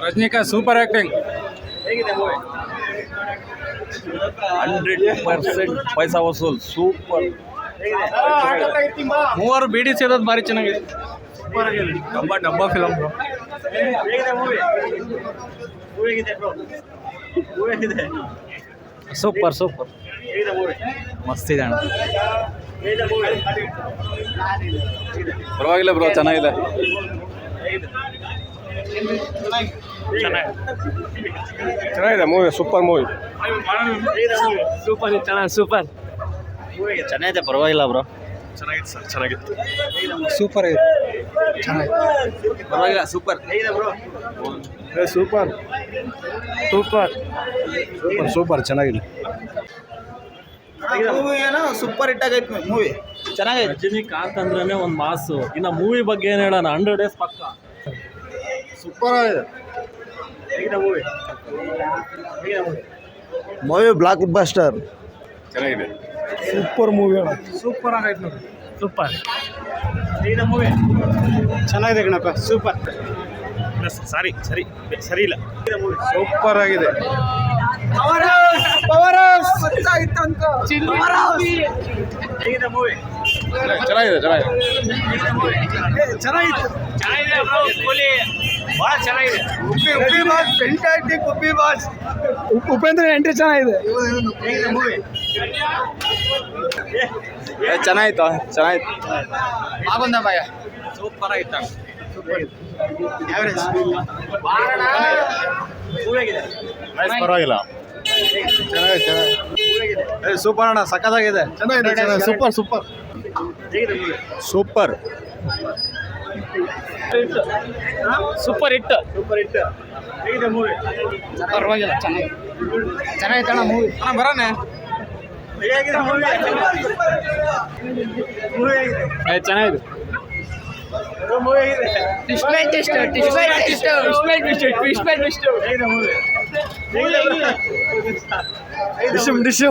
Rajinikanth super acting. 100% ಪೈಸಾ ವಸೂಲ್. Super. ಮೂವರು ಬಿಡಿ ಸೇದೋದು ಭಾರಿ ಚೆನ್ನಾಗಿದೆ. ಡಬ್ಬಾ ಫಿಲಮ್ ಬ್ರೋ. ಸೂಪರ್ ಸೂಪರ್ ಮಸ್ತ್ ಇದೆ ಅಣ್ಣ. ಪರವಾಗಿಲ್ಲ ಬ್ರೋ, ಚೆನ್ನಾಗಿದೆ. ಚೆನ್ನಾಗಿದೆ movie, super movie. Super super ಚೆನ್ನಾಗಿದೆ. ಪರವಾಗಿಲ್ಲ ಬ್ರೋ, ಚೆನ್ನಾಗಿತ್ತು ಸರ್, ಚೆನ್ನಾಗಿತ್ತು. ಸೂಪರ್ ಆಗಿದೆ. ಚೆನ್ನಾಗಿದೆ, ಪರವಾಗಿಲ್ಲ. Super super super super super ಚೆನ್ನಾಗಿದೆ. ಸೂಪರ್ ಹಿಟ್ ಆಗೈತೆ ಮೂವಿ. ಚೆನ್ನಾಗೈತೆ. ರಜನಿಕಾಂತ್ ಅಂದ್ರೇನೆ ಒಂದು ಮಾಸು. ಇನ್ನು ಮೂವಿ ಬಗ್ಗೆ ಏನು ಹೇಳೋಣ, 100 ಡೇಸ್ ಪಕ್ಕ. ಸೂಪರ್ ಆಗಿದೆ ಮೂವಿ ಬ್ಲಾಕ್ ಬಸ್ಟರ್. ಚೆನ್ನಾಗಿದೆ. ಸೂಪರ್ ಮೂವಿ ಅಣ್ಣ. ಸೂಪರ್ ಆಗೈತೆ ನೋಡಿ. ಸೂಪರ್ ಚೆನ್ನಾಗಿದೆ ಗಣಪ. ಸೂಪರ್. ಸರಿ ಇಲ್ಲ. ಸೂಪರ್ ಆಗಿದೆ. ಚೆನ್ನಾಗಿದೆ ಚೆನ್ನಾಗಿತ್ತು. ಉಪೇಂದ್ರ ಎಂಟ್ರಿ ಚೆನ್ನಾಗಿದೆ. ಚೆನ್ನಾಗಿತ್ತು ಚೆನ್ನಾಗಿತ್ತು. ಆಗೊಂದ ಭಯ ಸೂಪರ್ ಆಗಿತ್ತು. ಪರವಾಗಿಲ್ಲ. ಸೂಪರ್ ಅಣ್ಣ, ಸಖತ್ತಾಗಿದೆ. ಚೆನ್ನಾಗಿದೆ. Super super super super hit. ಪರವಾಗಿಲ್ಲ, ಚೆನ್ನಾಗಿತ್ತು ಅಣ್ಣ ಮೂವಿ. ಬರೋಣ. ಚೆನ್ನಾಗಿದೆ. ಡಿಶಮ್